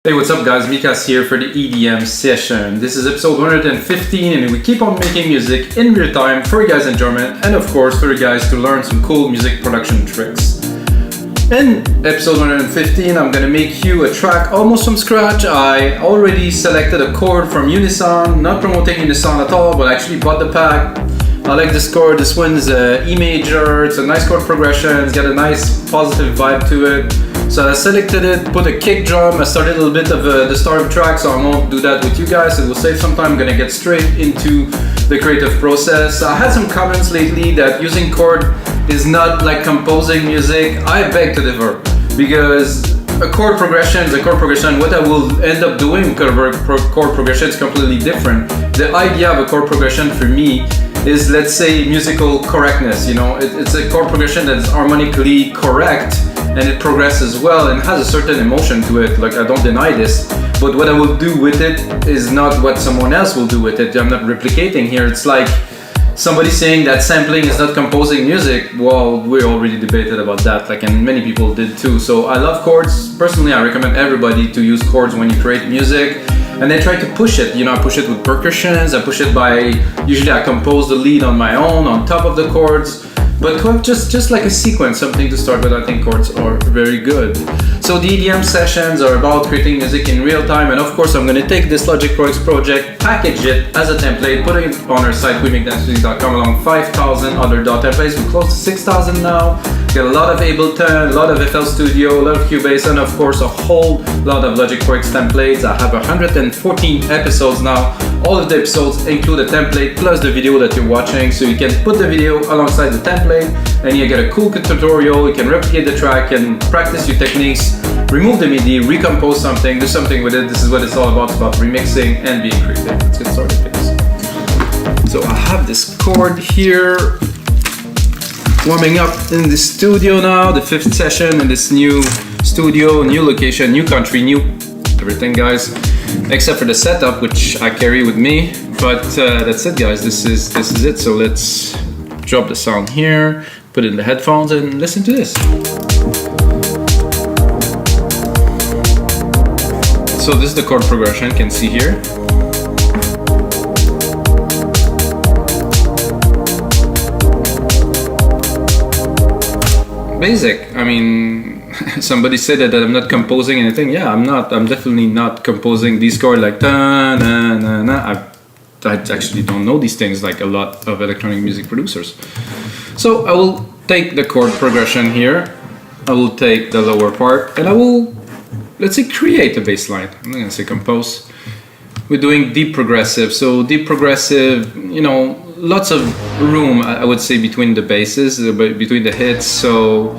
Hey, what's up guys, Mikas here for the EDM session. This is episode 115 and we keep on making music in real time for you guys' enjoyment and of course for you guys to learn some cool music production tricks. In episode 115 I'm gonna make you a track almost from scratch. I already selected a chord from Unison, not promoting Unison at all, but I actually bought the pack. I like this chord. This one's E major, it's a nice chord progression, it's got a nice positive vibe to it. So I selected it, put a kick drum, I started a little bit of the start of the track, so I won't do that with you guys, it will save some time. I'm gonna get straight into the creative process. I had some comments lately that using chord is not like composing music. I beg to differ, because a chord progression is a chord progression. What I will end up doing with chord progression is completely different. The idea of a chord progression for me is, let's say, musical correctness. You know, it's a chord progression that is harmonically correct and it progresses well and has a certain emotion to it. Like, I don't deny this, but what I will do with it is not what someone else will do with it. I'm not replicating here. It's like somebody saying that sampling is not composing music. Well, we already debated about that, like, and many people did too. So I love chords. Personally, I recommend everybody to use chords when you create music. And I try to push it, you know, I push it with percussions, I push it by, usually I compose the lead on my own, on top of the chords. But to have just like a sequence, something to start with, I think chords are very good. So the EDM sessions are about creating music in real time, and of course I'm going to take this Logic Pro X project, package it as a template, put it on our site, wemakdancemusic.com, along 5,000 other DAW templates. We're close to 6,000 now. Got a lot of Ableton, a lot of FL Studio, a lot of Cubase, and of course a whole lot of Logic Pro X templates. I have 114 episodes now. All of the episodes include a template plus the video that you're watching, so you can put the video alongside the template and you get a cool tutorial. You can replicate the track and practice your techniques, remove the MIDI, recompose something, do something with it. This is what it's all about. It's about remixing and being creative. Let's get started, please. So I have this chord here, warming up in the studio now, the 5th session in this new studio, new location, new country, new everything, guys, except for the setup, which I carry with me. But that's it, guys. This is it. So let's drop the sound here, put it in the headphones, and listen to this. So this is the chord progression. You can see here. Basic. I mean, somebody said that I'm not composing anything. Yeah, I'm not. I'm definitely not composing these chords like da na na na. I actually don't know these things like a lot of electronic music producers. So I will take the chord progression here. I will take the lower part and I will, let's say, create a bass line. I'm not gonna say compose. We're doing deep progressive. So deep progressive, you know, lots of room, I would say, between the basses, between the hits. So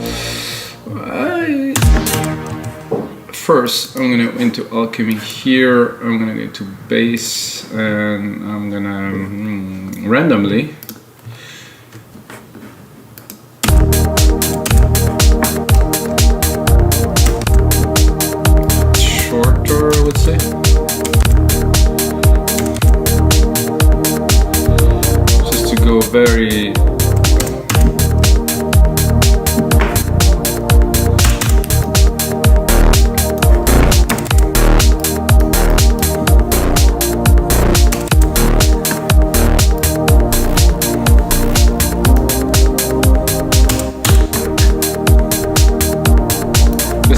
first I'm gonna into Alchemy here. I'm gonna go into bass and I'm gonna randomly shorter, I would say. Just to go very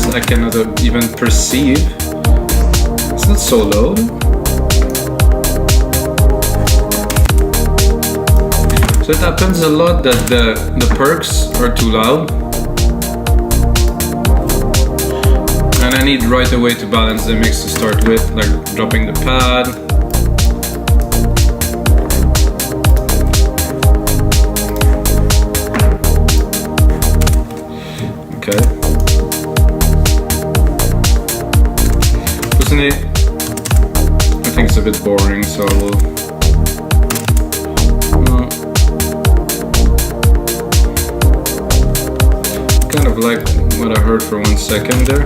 I cannot even perceive. It's not so low. So it happens a lot that the perks are too loud. And I need right away to balance the mix to start with, like dropping the pad. Okay. I think it's a bit boring, so I will kind of like what I heard for 1 second there.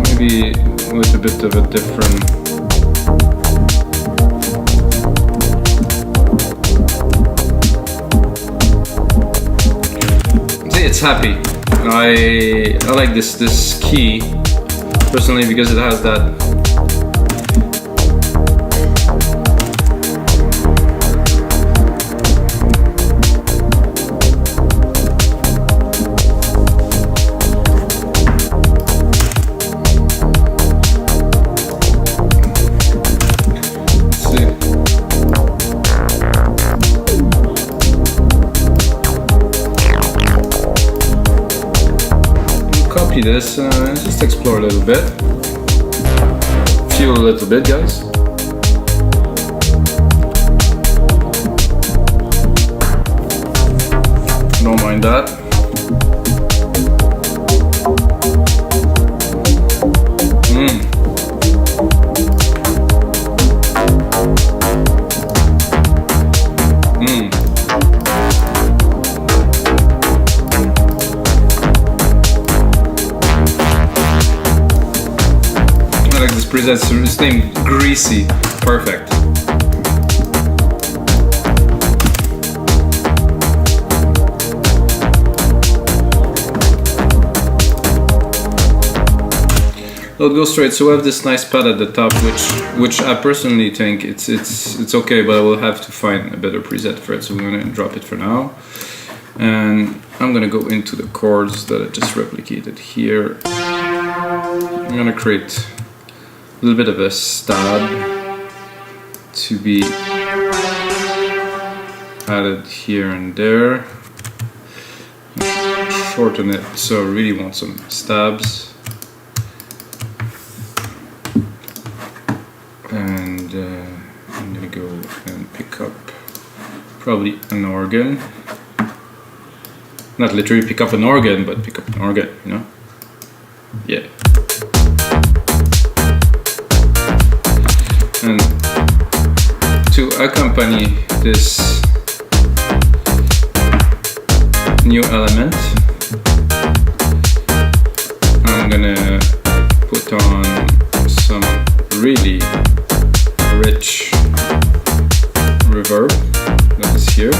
Maybe with a bit of a different it's happy. I like this key personally because it has that this, just explore a little bit, feel a little bit, guys. Don't mind that. Presets his name Greasy. Perfect. Let's go straight. So we have this nice pad at the top, which I personally think it's okay, but I will have to find a better preset for it. So we're gonna drop it for now, and I'm gonna go into the chords that I just replicated here. I'm gonna create a little bit of a stab to be added here and there. Shorten it, so I really want some stabs. And I'm gonna go and pick up probably an organ. Not literally pick up an organ, but pick up an organ, you know? Yeah. And to accompany this new element, I'm gonna put on some really rich reverb that is here.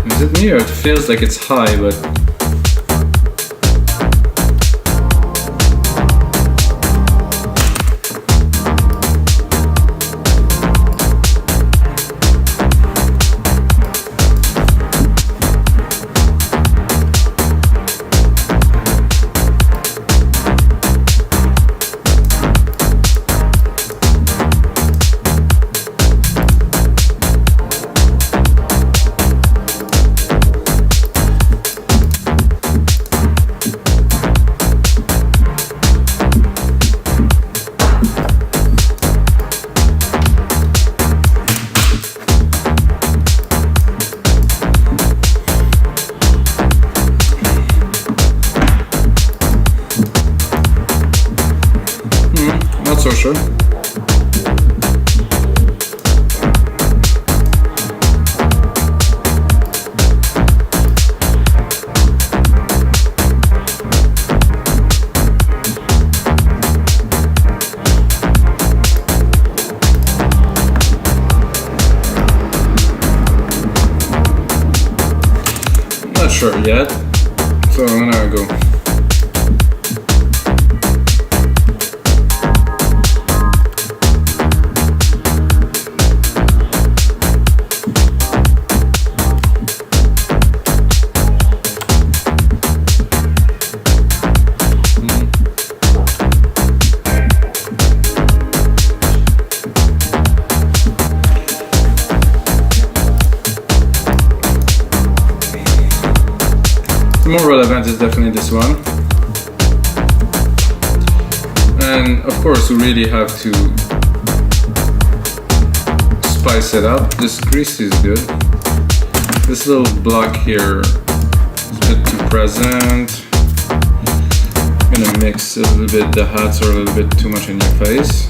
Is it me or it feels like it's high, but not so sure. Not sure yet, so I'm gonna go. More relevant is definitely this one, and of course we really have to spice it up. This greasy is good. This little block here is a bit too present. I'm gonna mix a little bit. The hats are a little bit too much in your face,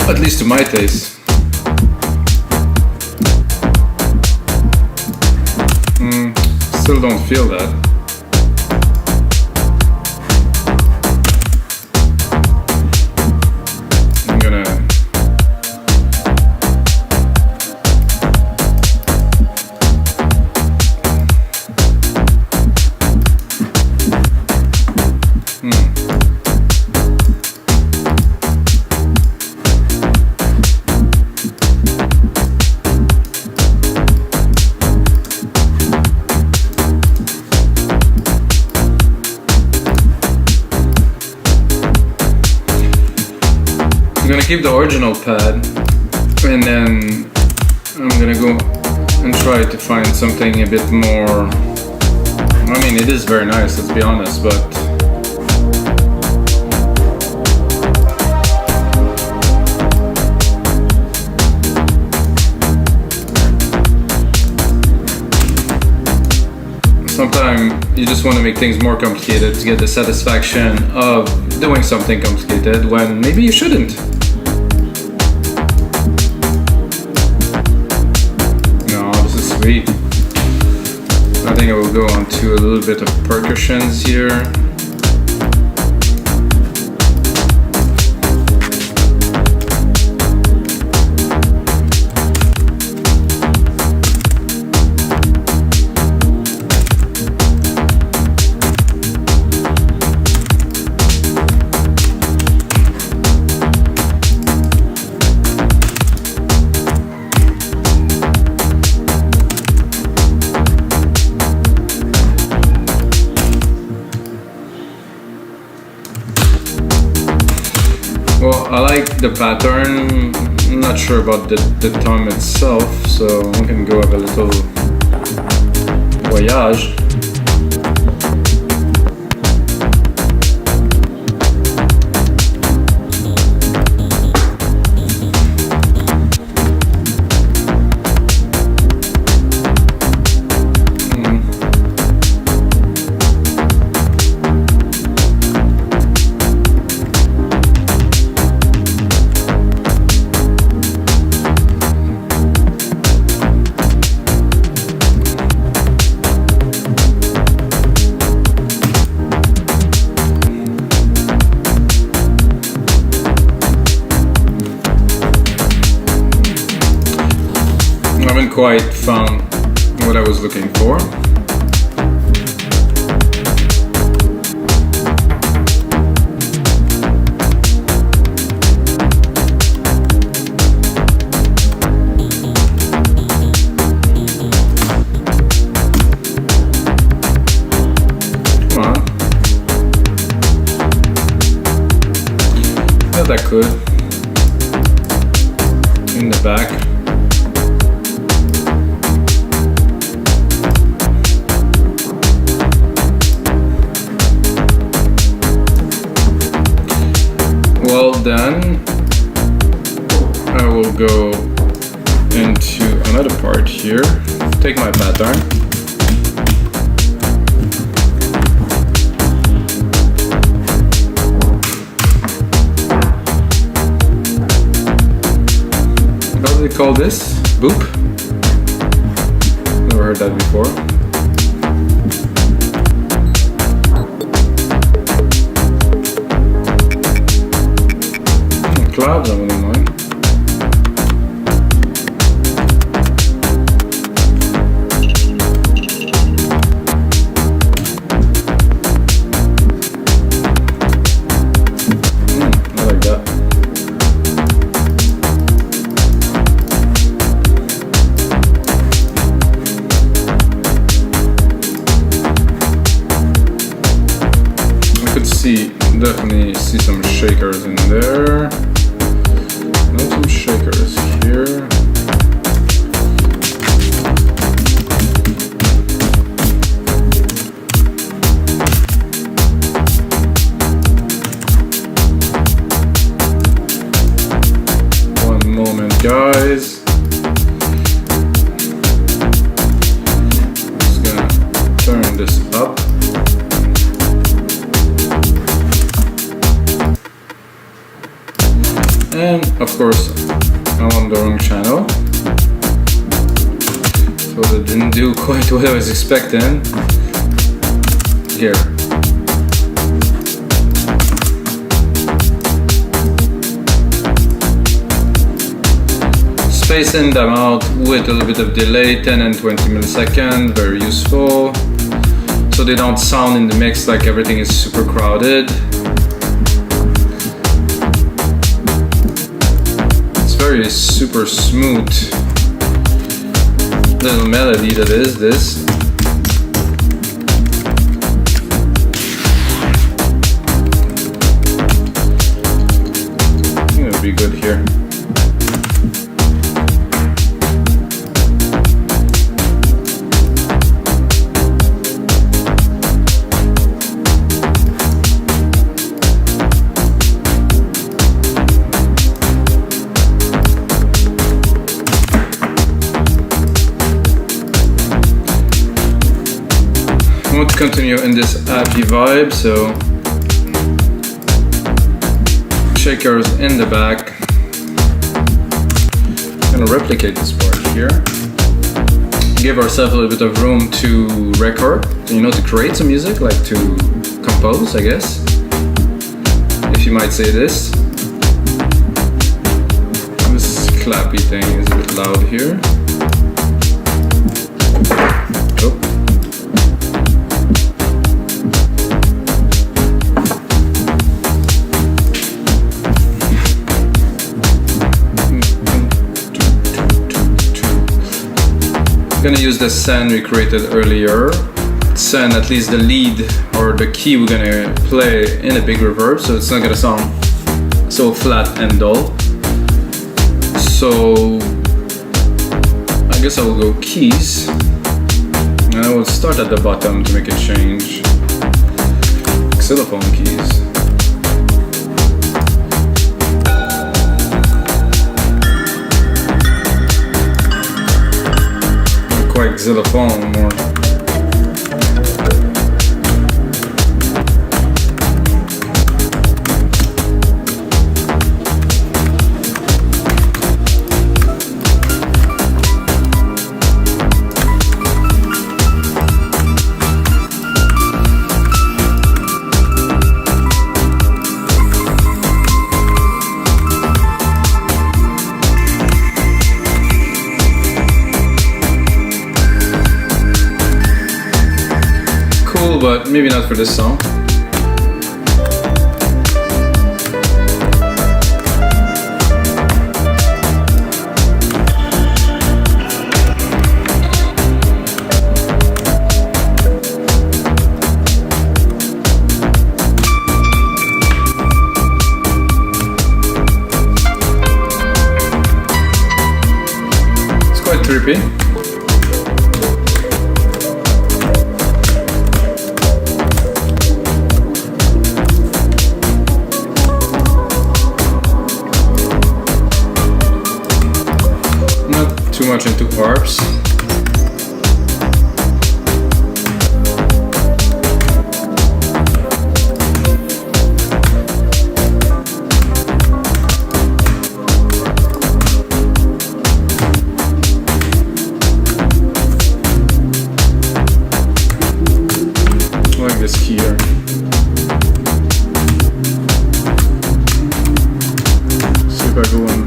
at least to my taste. Still don't feel that. I'm gonna keep the original pad, and then I'm gonna go and try to find something a bit more. I mean, it is very nice, let's be honest, but sometimes you just want to make things more complicated to get the satisfaction of doing something complicated when maybe you shouldn't. No, this is sweet. I think I will go on to a little bit of percussions here. Well, I like the pattern. I'm not sure about the tom itself, so we can go have a little voyage. I haven't quite found what I was looking for. Come on. Yeah, that could. In the back. Well, then I will go into another part here, take my pattern, how do they call this? Boop? Never heard that before. Clouds, I wouldn't mind. I like that. I could definitely see some shakers in there. Some shakers here. One moment, guys. Just gonna turn this up. And of course, I'm on the wrong channel, so that didn't do quite what I was expecting. Here. Spacing them out with a little bit of delay, 10 and 20 milliseconds, very useful. So they don't sound in the mix like everything is super crowded. Very super smooth little melody that is this. I think it'll be good here. want to continue in this happy vibe, so shakers in the back. I'm gonna replicate this part here. Give ourselves a little bit of room to record, you know, to create some music, like to compose, I guess, if you might say this. This clappy thing is a bit loud here. Oh. I'm gonna use the send we created earlier. Send at least the lead or the key we're gonna play in a big reverb, so it's not gonna sound so flat and dull. So I guess I will go keys, and I will start at the bottom to make a change. Xylophone keys. Quite xylophone more. But maybe not for this song. It's quite trippy. Too much into harps. I like this key here. See if I go in.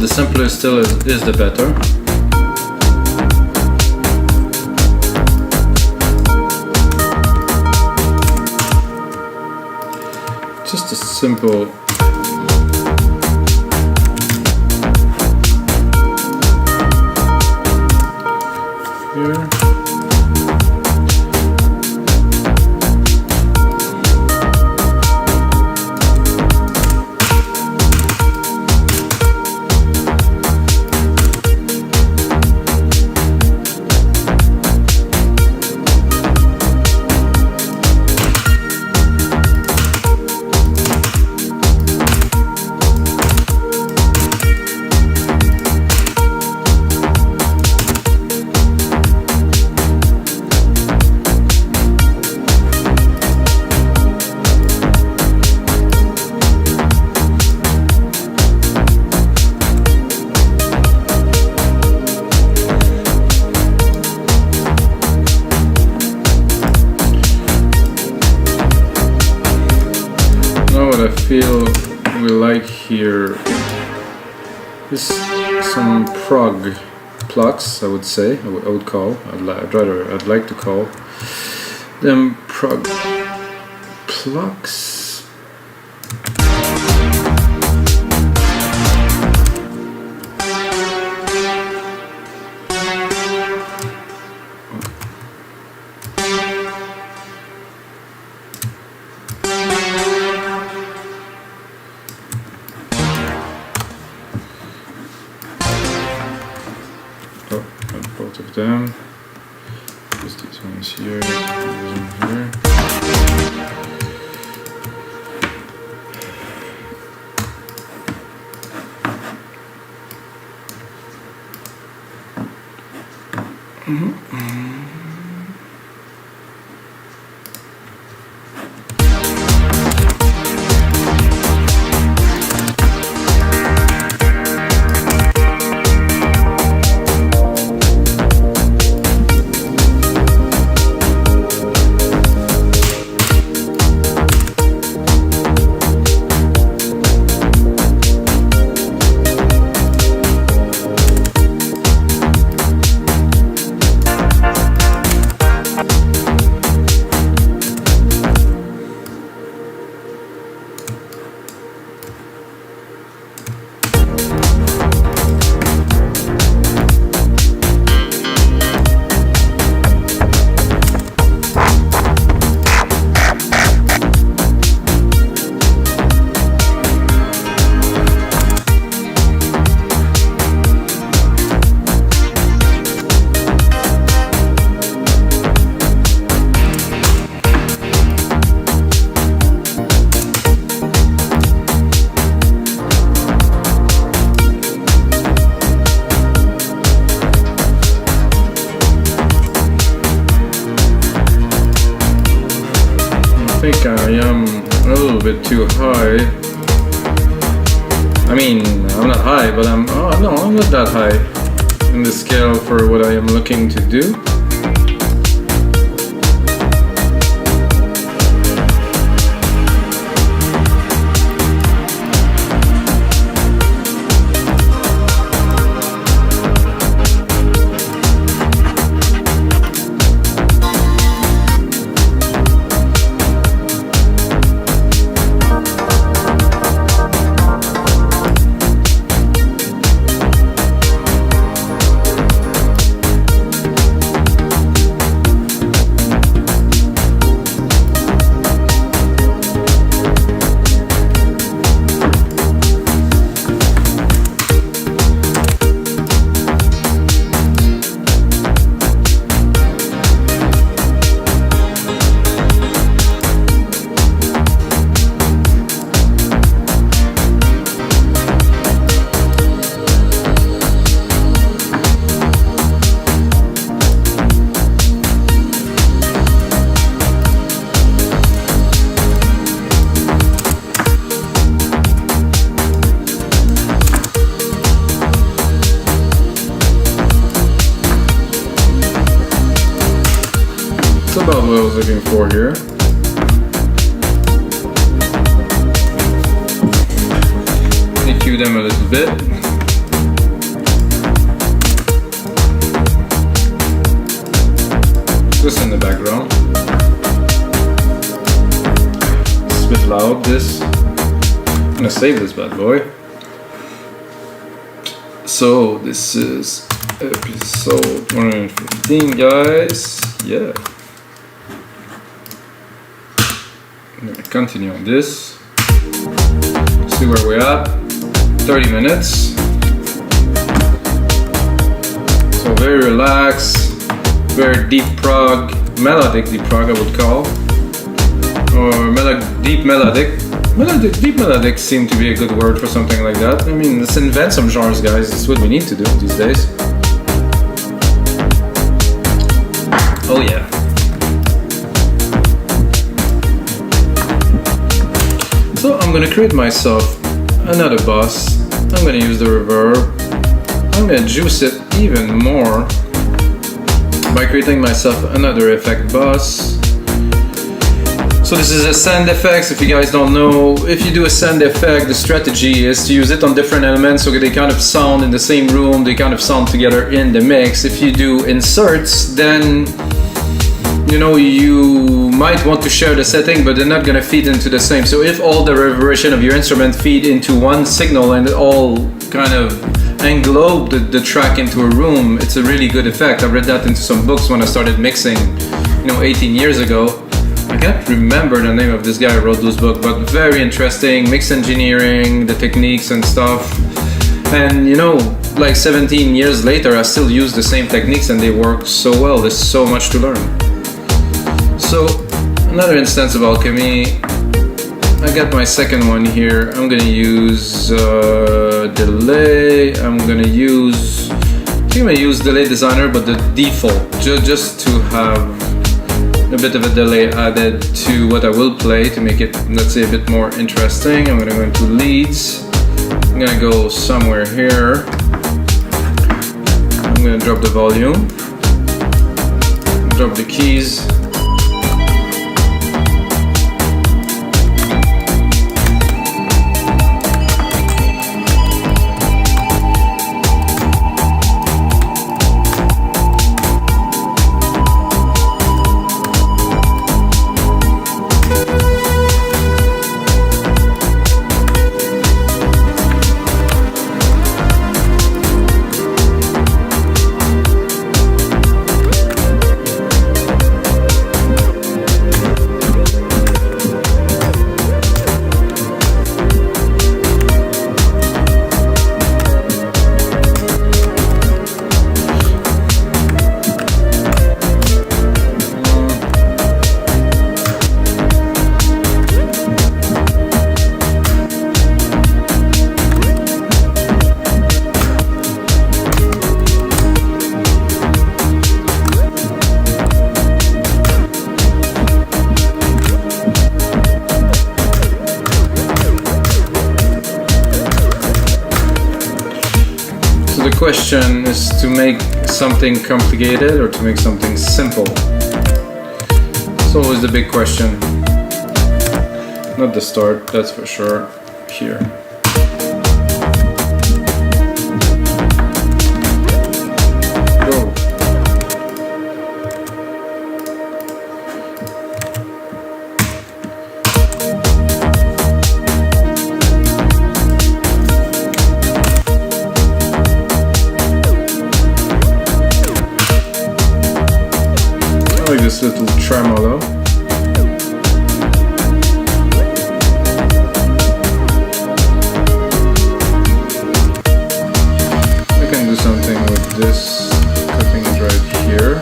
The simpler still is the better. Just a simple here. I feel we like here is some prog plucks. I would say I would call. I'd like to call them prog plucks. Both of them. Just these ones here. Here. I am a little bit too high. I mean, I'm not high, but I'm not that high in the scale for what I am looking to do. That's about what I was looking for here. EQ them a little bit. Just in the background. It's a bit loud, this. I'm gonna save this bad boy. So this is episode 115, guys. Yeah. I'm gonna continue on this. See where we're at. 30 minutes. So very relaxed, very deep prog, melodic deep prog I would call, or deep melodic. Deep melodic seemed to be a good word for something like that. I mean, let's invent some genres, guys. That's what we need to do these days. Oh yeah. So I'm gonna create myself another bus. I'm gonna use the reverb. I'm gonna juice it even more by creating myself another effect bus. So this is a send effects. If you guys don't know, if you do a send effect, the strategy is to use it on different elements so they kind of sound in the same room, they kind of sound together in the mix. If you do inserts, then you know, you might want to share the setting, but they're not gonna feed into the same. So if all the reverberation of your instrument feed into one signal and it all kind of englobe the track into a room, it's a really good effect. I read that into some books when I started mixing, 18 years ago. I can't remember the name of this guy who wrote those books, but very interesting, mix engineering, the techniques and stuff. And like 17 years later, I still use the same techniques and they work so well. There's so much to learn. So another instance of Alchemy. I got my second one here. I'm gonna use delay. I'm gonna use delay designer, but the default, just to have a bit of a delay added to what I will play to make it, let's say, a bit more interesting. I'm gonna go into leads. I'm gonna go somewhere here. I'm gonna drop the volume, drop the keys. question is to make something complicated or to make something simple. It's always the big question. Not the start, that's for sure. Here. Go. I like this little tremolo. Something with this, cutting it right here.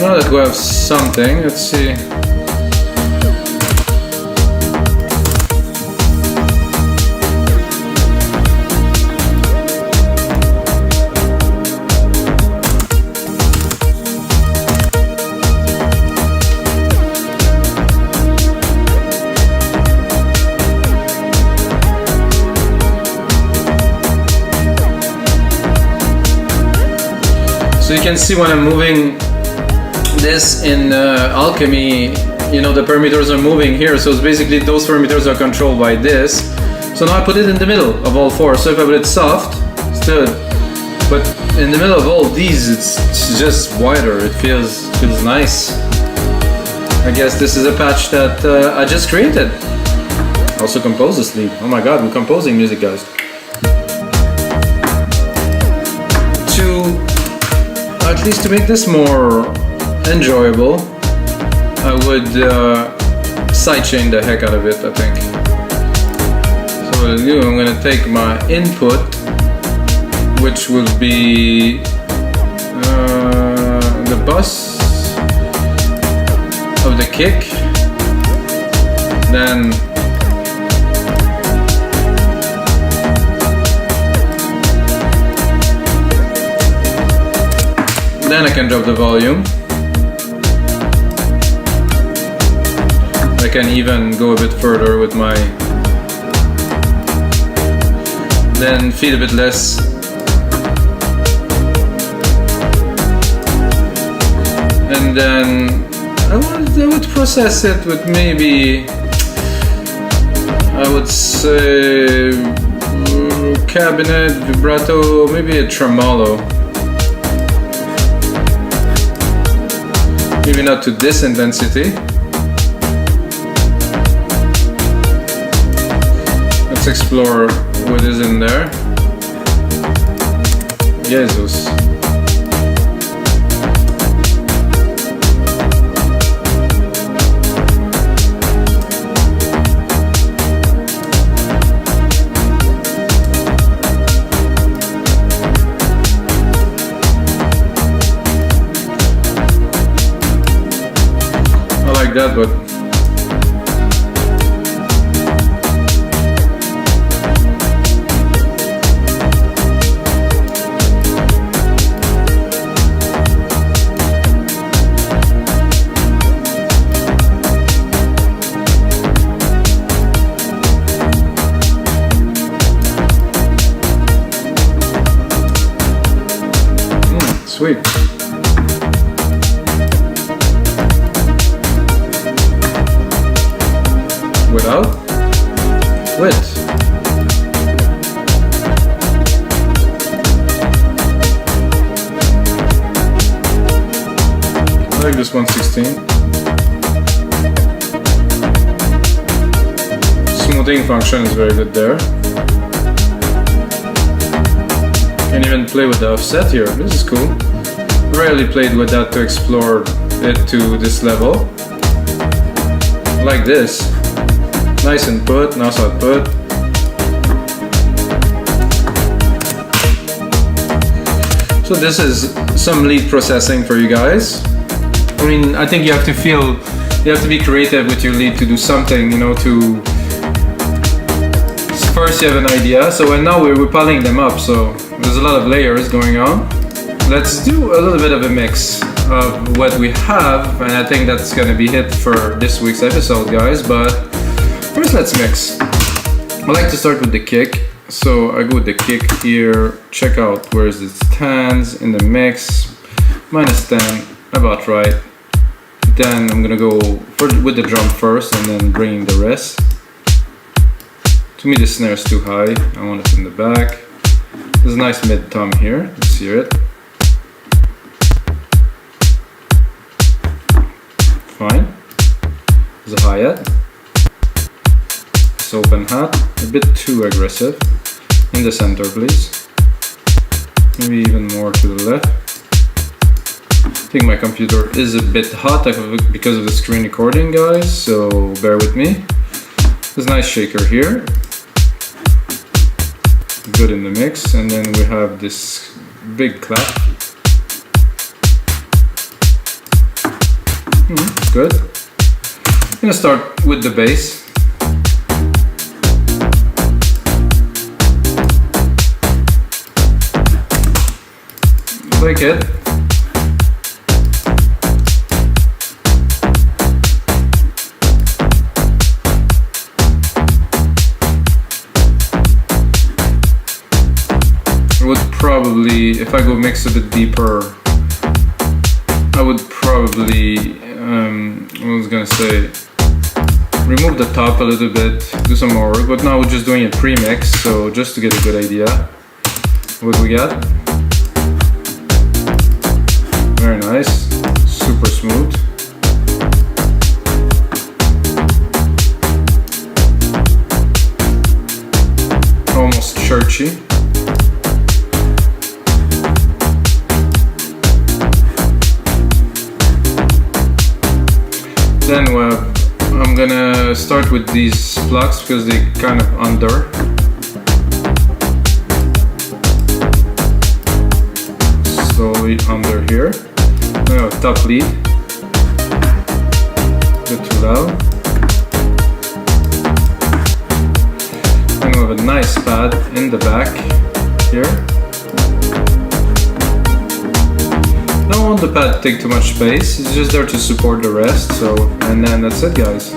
Now that we have something, let's see. So you can see when I'm moving this in Alchemy, you know, the parameters are moving here, so it's basically those parameters are controlled by this. So now I put it in the middle of all four. So if I put it soft, it's good, but in the middle of all these, it's just wider. It feels nice. I guess this is a patch that I just created. Also composed this lead. Oh my god, I'm composing music, guys. At least to make this more enjoyable, I would sidechain the heck out of it, I think. So what I'll do, I'm going to take my input, which will be the bus of the kick, then I can drop the volume. I can even go a bit further with my, then feed a bit less. And then I would process it with maybe, I would say, cabinet, vibrato, maybe a tremolo. Maybe not to this intensity. Let's explore what is in there. Jesus. That, but sweet. Without width. I like this 116. Smoothing function is very good there. Can even play with the offset here. This is cool. Rarely played with that to explore it to this level. like this. Nice input, nice output. So this is some lead processing for you guys. I mean, I think you have to be creative with your lead to do something, you know, first you have an idea, and now we're piling them up, so there's a lot of layers going on. Let's do a little bit of a mix of what we have, and I think that's gonna be it for this week's episode, guys, but first let's mix. I like to start with the kick, so I go with the kick here, check out where it stands in the mix, -10, about right. Then I'm gonna go with the drum first and then bringing the rest. To me the snare is too high, I want it in the back. There's a nice mid-tom here, let's hear it. Fine. There's a hi-hat. This open hat, a bit too aggressive. In the center please. Maybe even more to the left. I think my computer is a bit hot because of the screen recording, guys, so bear with me. There's a nice shaker here. Good in the mix, and then we have this big clap. Good. I'm gonna start with the bass. Like it. I would probably, if I go mix a bit deeper, I would probably, I was gonna say, remove the top a little bit, do some more work, but now we're just doing a pre-mix, so just to get a good idea what we got. Very nice, super smooth. Almost churchy. Then I'm gonna start with these plugs because they kind of under. Slowly under here. Now top lead. A bit too loud. And we have a nice pad in the back here. I don't want the pad to take too much space, it's just there to support the rest, and then that's it, guys.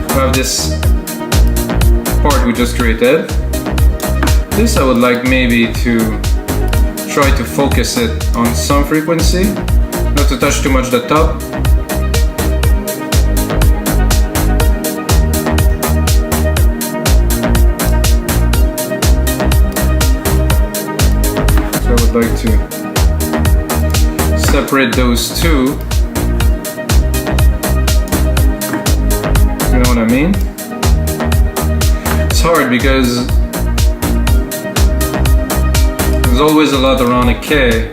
We have this part we just created. This I would like maybe to try to focus it on some frequency, not to touch too much the top. Like to separate those two. You know what I mean? It's hard because there's always a lot around a K,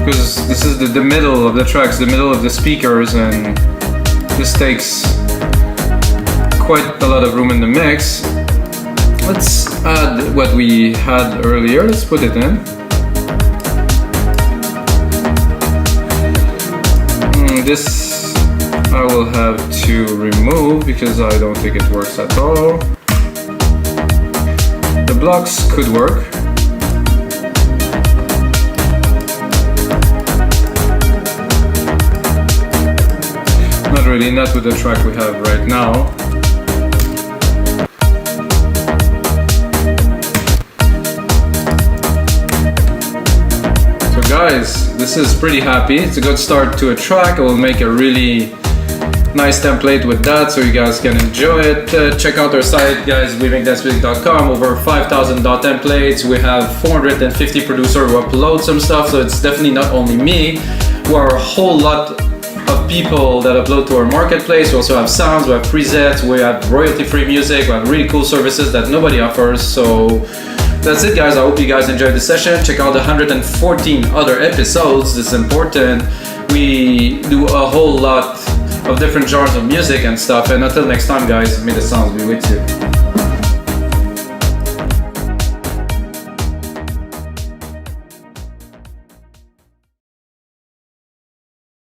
because this is the middle of the tracks, the middle of the speakers, and this takes quite a lot of room in the mix. Let's add what we had earlier, let's put it in. This I will have to remove because I don't think it works at all. The blocks could work. Not really, not with the track we have right now. Guys, this is pretty happy. It's a good start to a track. I will make a really nice template with that so you guys can enjoy it. Check out our site, guys, wemakedance.com. Over 5,000 dot templates. We have 450 producers who upload some stuff, so it's definitely not only me. We are a whole lot of people that upload to our marketplace. We also have sounds, we have presets, we have royalty-free music, we have really cool services that nobody offers. So that's it, guys. I hope you guys enjoyed the session. Check out the 114 other episodes. This is important. we do a whole lot of different genres of music and stuff. And until next time, guys, may the sounds be with you.